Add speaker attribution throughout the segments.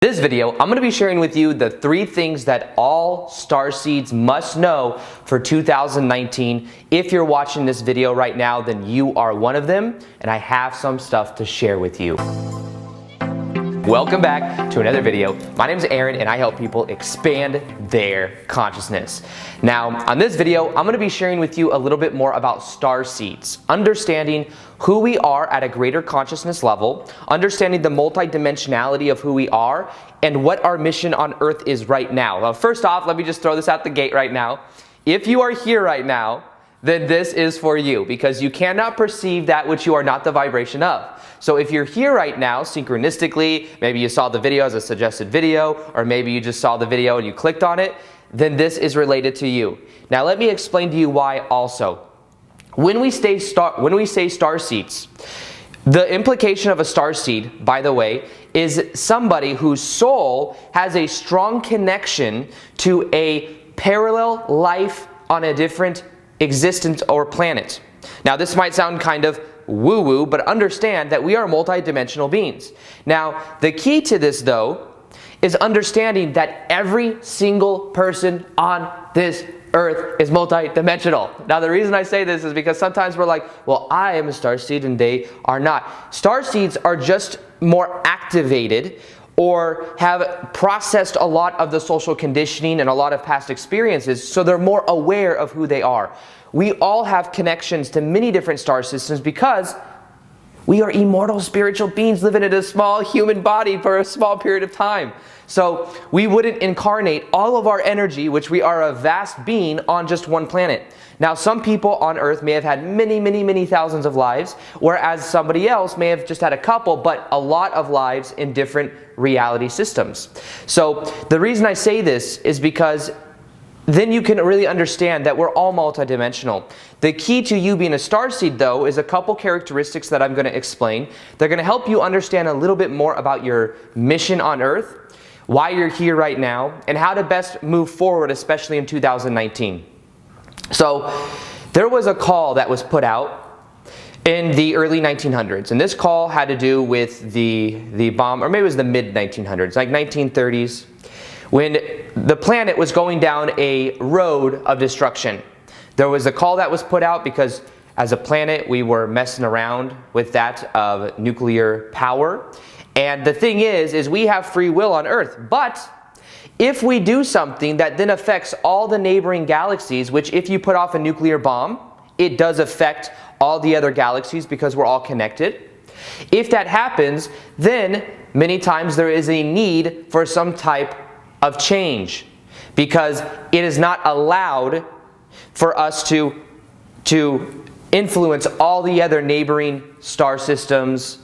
Speaker 1: This video, I'm going to be sharing with you the 3 things that all Starseeds must know for 2019. If you're watching this video right now, then you are one of them, and I have some stuff to share with you. Welcome back to another video. My name is Aaron, and I help people expand their consciousness. Now, on this video, I'm going to be sharing with you a little bit more about Starseeds, understanding who we are at a greater consciousness level, understanding the multidimensionality of who we are, and what our mission on Earth is right now. Well, first off, let me just throw this out the gate right now. If you are here right now, then this is for you, because you cannot perceive that which you are not the vibration of. So if you're here right now, synchronistically, maybe you saw the video as a suggested video, or maybe you just saw the video and you clicked on it, then this is related to you. Now let me explain to you why also. When we say starseeds, the implication of a starseed, by the way, is somebody whose soul has a strong connection to a parallel life on a different existence or planet. Now this might sound kind of woo-woo, but understand that we are multidimensional beings. Now the key to this though is understanding that every single person on this Earth is multidimensional. Now the reason I say this is because sometimes we're like, well, I am a starseed and they are not. Starseeds are just more activated or have processed a lot of the social conditioning and a lot of past experiences, so they're more aware of who they are. We all have connections to many different star systems because we are immortal spiritual beings living in a small human body for a small period of time. So we wouldn't incarnate all of our energy, which we are a vast being, on just one planet. Now some people on Earth may have had many thousands of lives, whereas somebody else may have just had a couple, but a lot of lives in different reality systems. So the reason I say this is because then you can really understand that we're all multidimensional. The key to you being a starseed though is a couple characteristics that I'm going to explain. They're going to help you understand a little bit more about your mission on Earth, why you're here right now, and how to best move forward, especially in 2019. So there was a call that was put out in the early 1900s, and this call had to do with the bomb, or maybe it was the mid 1900s, like 1930s, when the planet was going down a road of destruction. There was a call that was put out because as a planet we were messing around with that of nuclear power. And the thing is we have free will on Earth, but if we do something that then affects all the neighboring galaxies, which if you put off a nuclear bomb, it does affect all the other galaxies because we're all connected. If that happens, then many times there is a need for some type of change, because it is not allowed for us to influence all the other neighboring star systems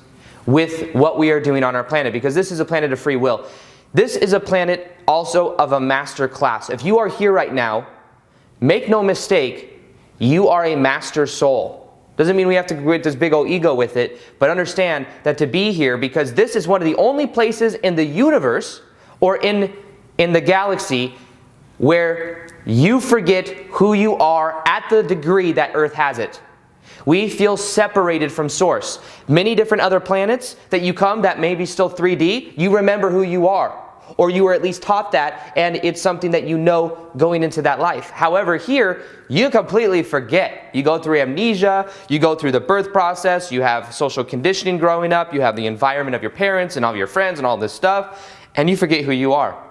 Speaker 1: with what we are doing on our planet, because this is a planet of free will. This is a planet also of a master class. If you are here right now, make no mistake, you are a master soul. Doesn't mean we have to get this big old ego with it, but understand that to be here, because this is one of the only places in the universe or in the galaxy where you forget who you are at the degree that Earth has it. We feel separated from source. Many different other planets that you come that may be still 3D, you remember who you are, or you were at least taught that, and it's something that you know going into that life. However, here, you completely forget. You go through amnesia, you go through the birth process, you have social conditioning growing up, you have the environment of your parents and all of your friends and all this stuff, and you forget who you are.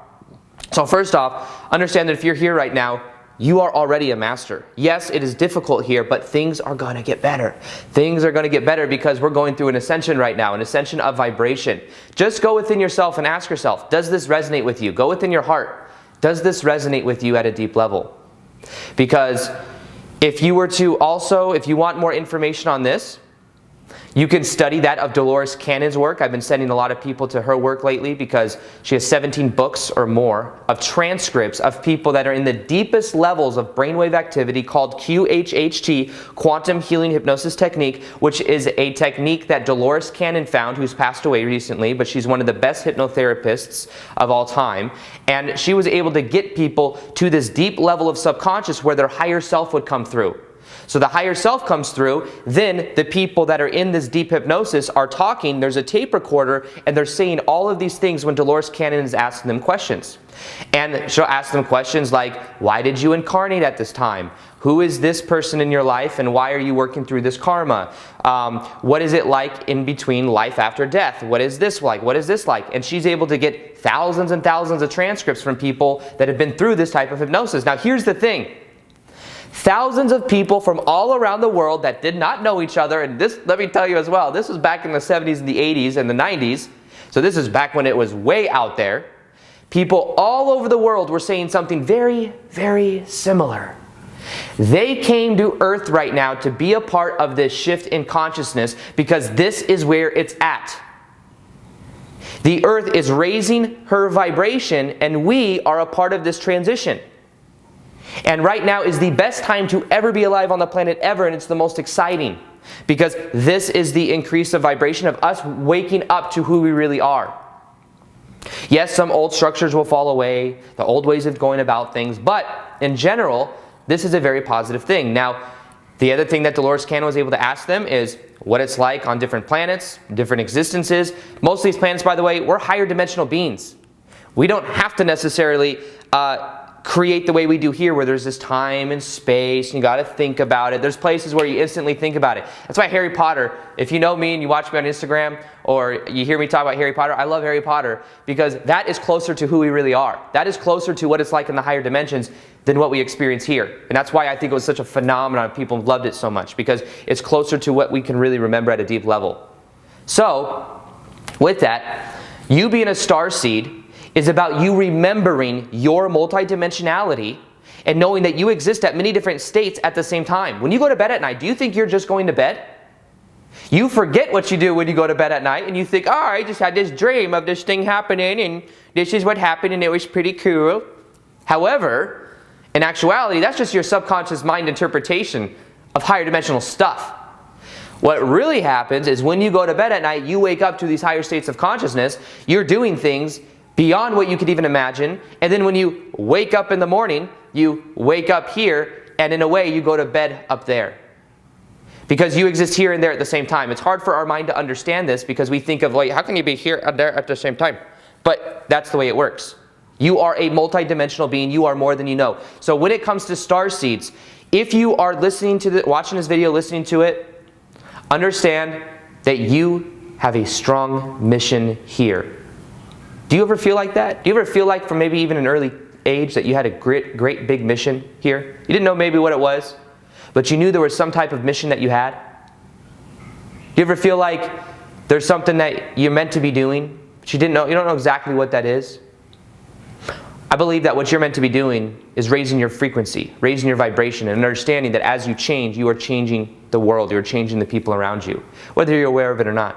Speaker 1: So first off, understand that if you're here right now, you are already a master. Yes, it is difficult here, but things are going to get better. Things are going to get better because we're going through an ascension right now, an ascension of vibration. Just go within yourself and ask yourself, does this resonate with you? Go within your heart. Does this resonate with you at a deep level? Because if you were to also, if you want more information on this, you can study that of Dolores Cannon's work. I've been sending a lot of people to her work lately because she has 17 books or more of transcripts of people that are in the deepest levels of brainwave activity called QHHT, Quantum Healing Hypnosis Technique, which is a technique that Dolores Cannon found, who's passed away recently, but she's one of the best hypnotherapists of all time. And she was able to get people to this deep level of subconscious where their higher self would come through. So the higher self comes through, then the people that are in this deep hypnosis are talking, there's a tape recorder, and they're saying all of these things when Dolores Cannon is asking them questions. And she'll ask them questions like, why did you incarnate at this time? Who is this person in your life, and why are you working through this karma? What is it like in between life after death? What is this like? What is this like? And she's able to get thousands and thousands of transcripts from people that have been through this type of hypnosis. Now here's the thing. Thousands of people from all around the world that did not know each other, and this, let me tell you as well, this was back in the 70s and the 80s and the 90s, so this is back when it was way out there. People all over the world were saying something very, very similar. They came to Earth right now to be a part of this shift in consciousness because this is where it's at. The Earth is raising her vibration, and we are a part of this transition. And right now is the best time to ever be alive on the planet ever, and it's the most exciting because this is the increase of vibration of us waking up to who we really are. Yes, some old structures will fall away, the old ways of going about things, but in general, this is a very positive thing. Now, the other thing that Dolores Cannon was able to ask them is what it's like on different planets, different existences. Most of these planets, by the way, we're higher dimensional beings. We don't have to necessarily create the way we do here, where there's this time and space, and you got to think about it. There's places where you instantly think about it. That's why Harry Potter, if you know me and you watch me on Instagram, or you hear me talk about Harry Potter, I love Harry Potter because that is closer to who we really are. That is closer to what it's like in the higher dimensions than what we experience here. And that's why I think it was such a phenomenon. People loved it so much because it's closer to what we can really remember at a deep level. So, with that, you being a starseed is about you remembering your multidimensionality and knowing that you exist at many different states at the same time. When you go to bed at night, do you think you're just going to bed? You forget what you do when you go to bed at night and you think, oh, I just had this dream of this thing happening and this is what happened and it was pretty cool. However, in actuality, that's just your subconscious mind interpretation of higher dimensional stuff. What really happens is when you go to bed at night, you wake up to these higher states of consciousness, you're doing things beyond what you could even imagine, and then when you wake up in the morning, you wake up here, and in a way you go to bed up there. Because you exist here and there at the same time. It's hard for our mind to understand this because we think of, like, how can you be here and there at the same time? But that's the way it works. You are a multidimensional being, you are more than you know. So when it comes to starseeds, if you are listening to watching this video, listening to it, understand that you have a strong mission here. Do you ever feel like that? Do you ever feel like from maybe even an early age that you had a great big mission here? You didn't know maybe what it was, but you knew there was some type of mission that you had? Do you ever feel like there's something that you're meant to be doing, but you don't know exactly what that is? I believe that what you're meant to be doing is raising your frequency, raising your vibration, and understanding that as you change, you are changing the world, you're changing the people around you, whether you're aware of it or not.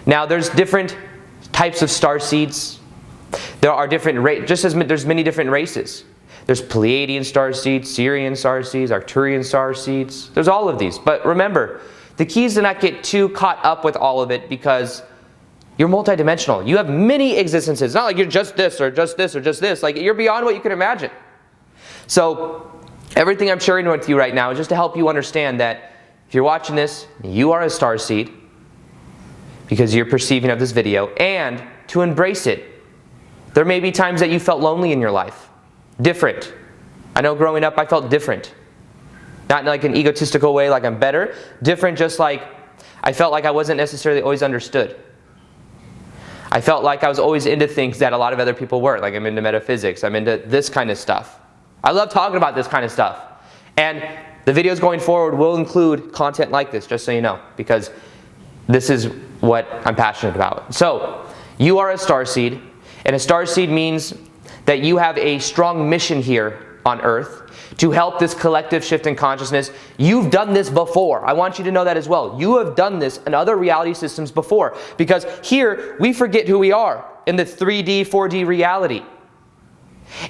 Speaker 1: Now, there's different types of starseeds. There are different just as there's many different races. There's Pleiadian starseeds, Sirian starseeds, Arcturian starseeds. There's all of these. But remember, the key is to not get too caught up with all of it because you're multidimensional. You have many existences. It's not like you're just this or just this or just this. Like, you're beyond what you can imagine. So everything I'm sharing with you right now is just to help you understand that if you're watching this, you are a starseed, because you're perceiving of this video, and to embrace it. There may be times that you felt lonely in your life. Different. I know growing up I felt different. Not in like an egotistical way, like I'm better. Different just like I felt like I wasn't necessarily always understood. I felt like I was always into things that a lot of other people weren't. Like I'm into metaphysics, I'm into this kind of stuff. I love talking about this kind of stuff. And the videos going forward will include content like this, just so you know, because this is what I'm passionate about. So, you are a starseed, and a starseed means that you have a strong mission here on Earth to help this collective shift in consciousness. You've done this before. I want you to know that as well. You have done this in other reality systems before, because here we forget who we are in the 3D, 4D reality.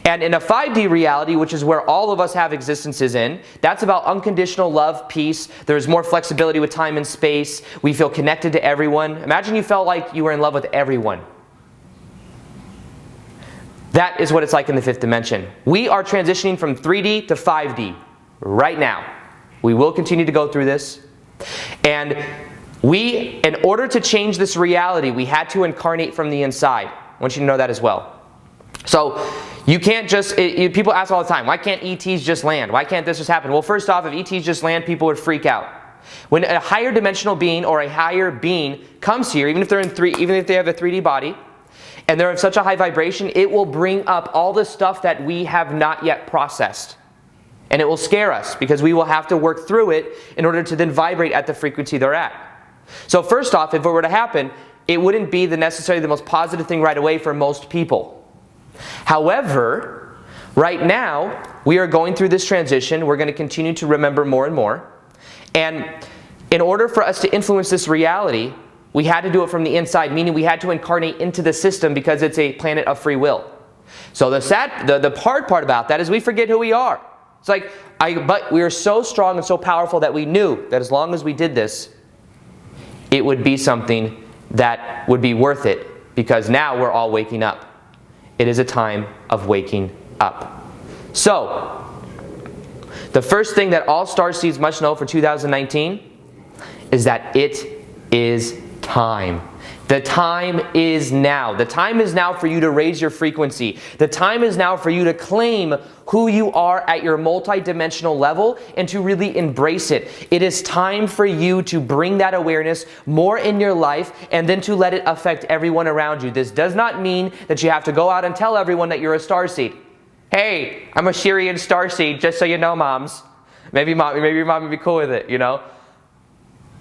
Speaker 1: And in a 5D reality, which is where all of us have existences in, that's about unconditional love, peace. There's more flexibility with time and space. We feel connected to everyone. Imagine you felt like you were in love with everyone. That is what it's like in the fifth dimension. We are transitioning from 3D to 5D right now. We will continue to go through this. And in order to change this reality, we had to incarnate from the inside. I want you to know that as well. So you can't just, people ask all the time, why can't ETs just land? Why can't this just happen? Well, first off, if ETs just land, people would freak out. When a higher dimensional being or a higher being comes here, even if they have a 3D body, and they're of such a high vibration, it will bring up all the stuff that we have not yet processed. And it will scare us because we will have to work through it in order to then vibrate at the frequency they're at. So first off, if it were to happen, it wouldn't be necessarily the most positive thing right away for most people. However, right now, we are going through this transition. We're going to continue to remember more and more. And in order for us to influence this reality, we had to do it from the inside, meaning we had to incarnate into the system because it's a planet of free will. So the hard part about that is we forget who we are. It's like, but we are so strong and so powerful that we knew that as long as we did this, it would be something that would be worth it, because now we're all waking up. It is a time of waking up. So, the first thing that all Starseeds must know for 2019 is that it is time. The time is now. The time is now for you to raise your frequency. The time is now for you to claim who you are at your multidimensional level and to really embrace it. It is time for you to bring that awareness more in your life and then to let it affect everyone around you. This does not mean that you have to go out and tell everyone that you're a starseed. Hey, I'm a Syrian starseed, just so you know, moms. Maybe your mom would be cool with it, you know?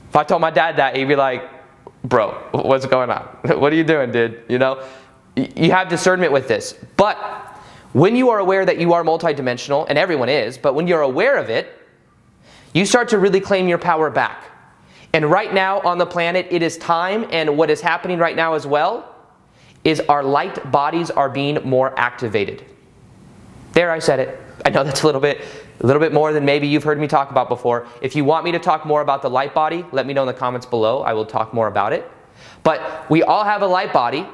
Speaker 1: If I told my dad that, he'd be like, bro, what's going on? What are you doing, dude? You know, you have discernment with this. But when you are aware that you are multidimensional, and everyone is, but when you're aware of it, you start to really claim your power back. And right now on the planet, it is time, and what is happening right now as well is our light bodies are being more activated. There, I said it. I know that's a little bit more than maybe you've heard me talk about before. If you want me to talk more about the light body, let me know in the comments below. I will talk more about it. But we all have a light body.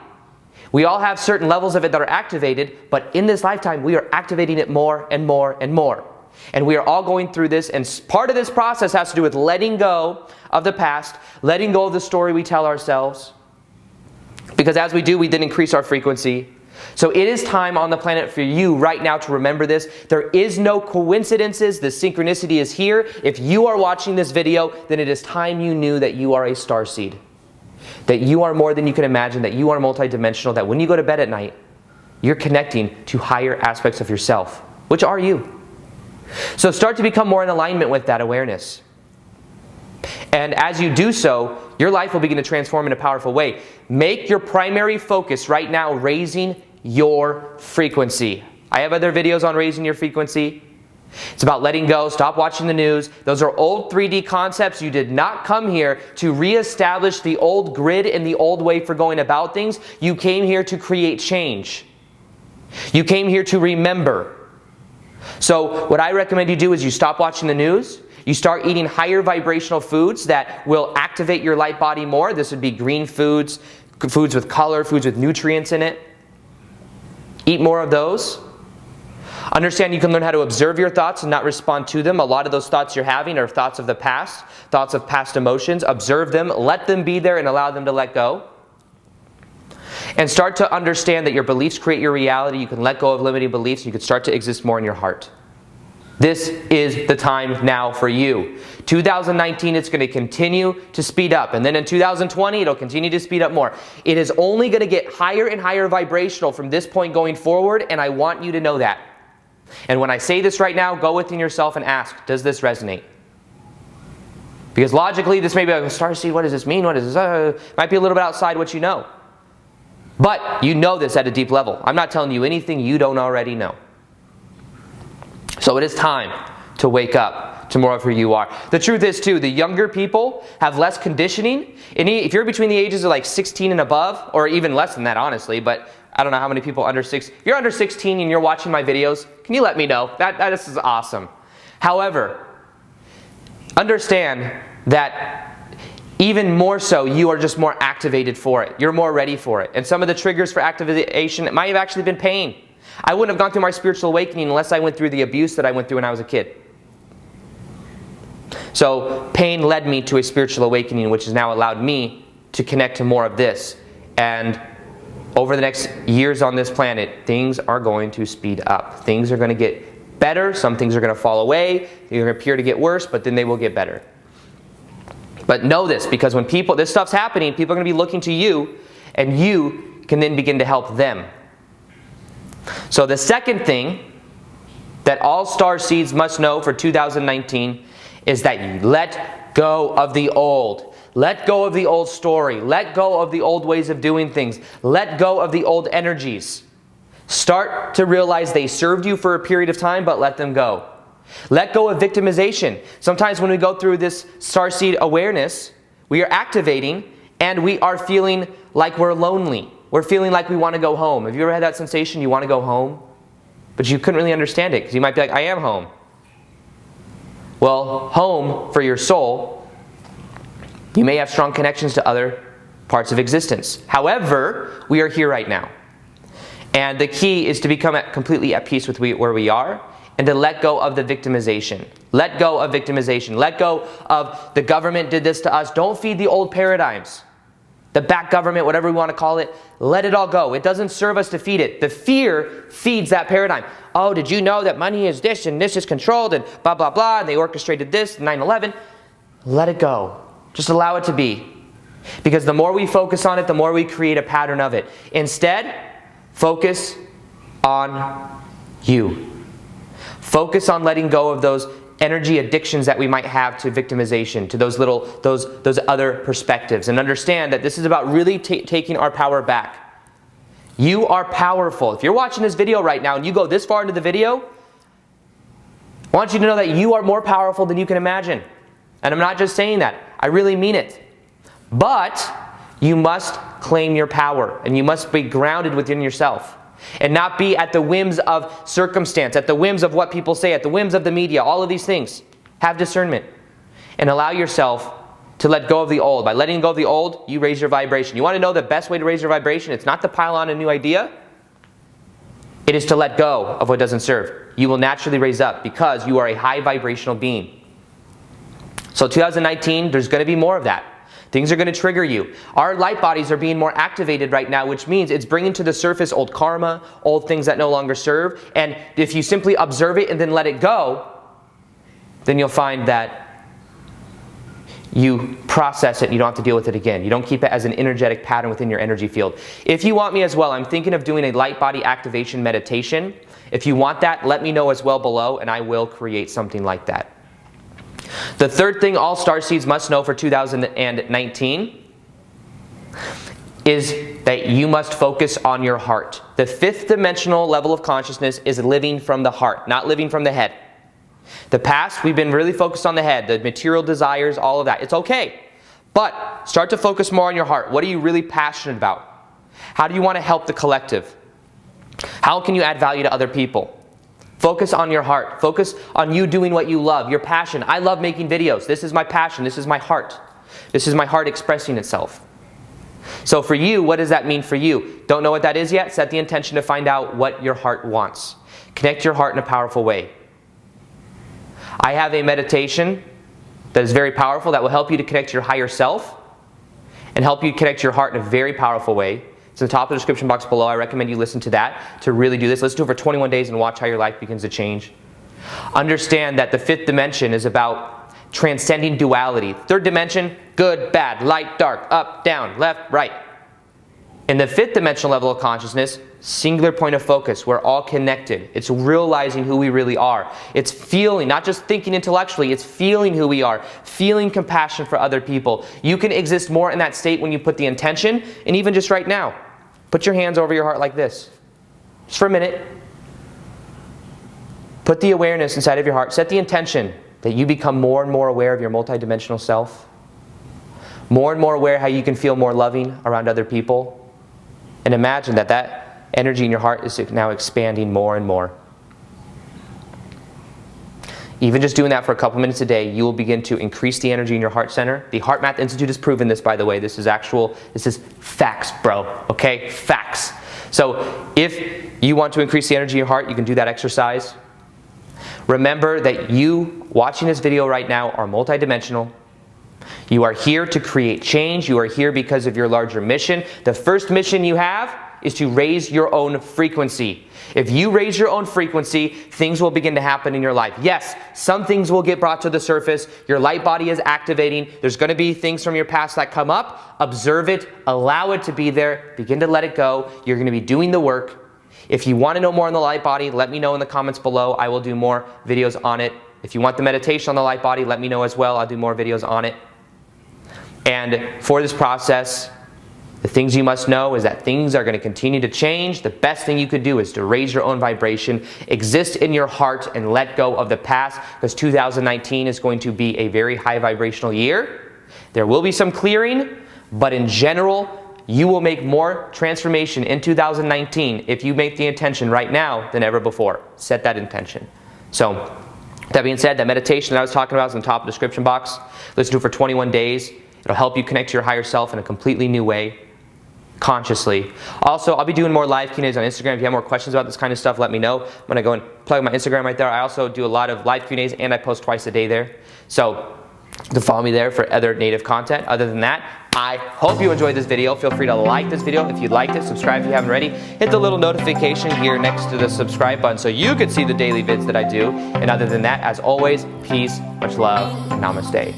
Speaker 1: We all have certain levels of it that are activated, but in this lifetime, we are activating it more and more and more. And we are all going through this, and part of this process has to do with letting go of the past, letting go of the story we tell ourselves. Because as we do, we then increase our frequency. So it is time on the planet for you right now to remember this. There is no coincidences. The synchronicity is here. If you are watching this video, then it is time you knew that you are a starseed. That you are more than you can imagine, that you are multidimensional, that when you go to bed at night, you're connecting to higher aspects of yourself. Which are you? So start to become more in alignment with that awareness. And as you do so, your life will begin to transform in a powerful way. Make your primary focus right now raising your frequency. I have other videos on raising your frequency. It's about letting go. Stop watching the news. Those are old 3D concepts. You did not come here to reestablish the old grid and the old way for going about things. You came here to create change. You came here to remember. So what I recommend you do is you stop watching the news. You start eating higher vibrational foods that will activate your light body more. This would be green foods, foods with color, foods with nutrients in it. Eat more of those. Understand you can learn how to observe your thoughts and not respond to them. A lot of those thoughts you're having are thoughts of the past, thoughts of past emotions. Observe them, let them be there, and allow them to let go. And start to understand that your beliefs create your reality. You can let go of limiting beliefs. You can start to exist more in your heart. This is the time now for you. 2019, it's going to continue to speed up. And then in 2020, it'll continue to speed up more. It is only going to get higher and higher vibrational from this point going forward, and I want you to know that. And when I say this right now, go within yourself and ask, does this resonate? Because logically, this may be like, Starseed, what does this mean? What is this? Might be a little bit outside what you know. But you know this at a deep level. I'm not telling you anything you don't already know. So it is time to wake up to more of who you are. The truth is too, the younger people have less conditioning. And if you're between the ages of like 16 and above, or even less than that honestly, but I don't know how many people under 6. If you're under 16 and you're watching my videos, can you let me know? This is awesome. However, understand that even more so, you are just more activated for it. You're more ready for it. And some of the triggers for activation, it might have actually been pain. I wouldn't have gone through my spiritual awakening unless I went through the abuse that I went through when I was a kid. So pain led me to a spiritual awakening, which has now allowed me to connect to more of this. And over the next years on this planet, things are going to speed up. Things are going to get better. Some things are going to fall away. They're going to appear to get worse, but then they will get better. But know this, because when this stuff's happening, people are going to be looking to you, and you can then begin to help them. So the second thing that all Starseeds must know for 2019 is that you let go of the old. Let go of the old story. Let go of the old ways of doing things. Let go of the old energies. Start to realize they served you for a period of time, but let them go. Let go of victimization. Sometimes when we go through this Starseed awareness, we are activating and we are feeling like we're lonely. We're feeling like we want to go home. Have you ever had that sensation? You want to go home, but you couldn't really understand it because you might be like, I am home. Well, home for your soul, you may have strong connections to other parts of existence. However, we are here right now. And the key is to become completely at peace with where we are and to let go of the victimization. Let go of victimization. Let go of the government did this to us. Don't feed the old paradigms. The back government, whatever we want to call it, let it all go. It doesn't serve us to feed it. The fear feeds that paradigm. Oh, did you know that money is this and this is controlled and blah, blah, blah, and they orchestrated this, 9/11. Let it go. Just allow it to be. Because the more we focus on it, the more we create a pattern of it. Instead, focus on you. Focus on letting go of those energy addictions that we might have to victimization, to those other perspectives, and understand that this is about really taking our power back. You are powerful. If you're watching this video right now and you go this far into the video, I want you to know that you are more powerful than you can imagine. And I'm not just saying that. I really mean it. But you must claim your power, and you must be grounded within yourself. And not be at the whims of circumstance, at the whims of what people say, at the whims of the media, all of these things. Have discernment. And allow yourself to let go of the old. By letting go of the old, you raise your vibration. You want to know the best way to raise your vibration? It's not to pile on a new idea. It is to let go of what doesn't serve. You will naturally raise up because you are a high vibrational being. So 2019, there's going to be more of that. Things are going to trigger you. Our light bodies are being more activated right now, which means it's bringing to the surface old karma, old things that no longer serve. And if you simply observe it and then let it go, then you'll find that you process it and you don't have to deal with it again. You don't keep it as an energetic pattern within your energy field. If you want me as well, I'm thinking of doing a light body activation meditation. If you want that, let me know as well below, and I will create something like that. The third thing all Starseeds must know for 2019 is that you must focus on your heart. The fifth dimensional level of consciousness is living from the heart, not living from the head. The past, we've been really focused on the head, the material desires, all of that. It's okay. But start to focus more on your heart. What are you really passionate about? How do you want to help the collective? How can you add value to other people? Focus on your heart. Focus on you doing what you love, your passion. I love making videos. This is my passion. This is my heart. This is my heart expressing itself. So for you, what does that mean for you? Don't know what that is yet? Set the intention to find out what your heart wants. Connect your heart in a powerful way. I have a meditation that is very powerful that will help you to connect to your higher self and help you connect your heart in a very powerful way. It's in the top of the description box below. I recommend you listen to that to really do this. Listen to it for 21 days and watch how your life begins to change. Understand that the fifth dimension is about transcending duality. Third dimension, good, bad, light, dark, up, down, left, right. In the fifth dimensional level of consciousness, singular point of focus. We're all connected. It's realizing who we really are. It's feeling, not just thinking intellectually, it's feeling who we are, feeling compassion for other people. You can exist more in that state when you put the intention, and even just right now. Put your hands over your heart like this. Just for a minute. Put the awareness inside of your heart. Set the intention that you become more and more aware of your multidimensional self. More and more aware how you can feel more loving around other people. And imagine that that energy in your heart is now expanding more and more. Even just doing that for a couple minutes a day, you will begin to increase the energy in your heart center. The Heart Math Institute has proven this, by the way. This is facts, bro. Okay? Facts. So if you want to increase the energy in your heart, you can do that exercise. Remember that you watching this video right now are multidimensional. You are here to create change. You are here because of your larger mission. The first mission you have is to raise your own frequency. If you raise your own frequency, things will begin to happen in your life. Yes, some things will get brought to the surface. Your light body is activating. There's going to be things from your past that come up. Observe it. Allow it to be there. Begin to let it go. You're going to be doing the work. If you want to know more on the light body, let me know in the comments below. I will do more videos on it. If you want the meditation on the light body, let me know as well. I'll do more videos on it. And for this process, the things you must know is that things are going to continue to change. The best thing you could do is to raise your own vibration, exist in your heart, and let go of the past, because 2019 is going to be a very high vibrational year. There will be some clearing, but in general, you will make more transformation in 2019 if you make the intention right now than ever before. Set that intention. So, that being said, that meditation that I was talking about is in the top of the description box. Listen to it for 21 days. It'll help you connect to your higher self in a completely new way, consciously. Also, I'll be doing more live Q&As on Instagram. If you have more questions about this kind of stuff, let me know. I'm going to go and plug my Instagram right there. I also do a lot of live Q&As, and I post twice a day there. So, you can follow me there for other native content. Other than that, I hope you enjoyed this video. Feel free to like this video if you liked it. Subscribe if you haven't already. Hit the little notification here next to the subscribe button so you can see the daily vids that I do. And other than that, as always, peace, much love, and namaste.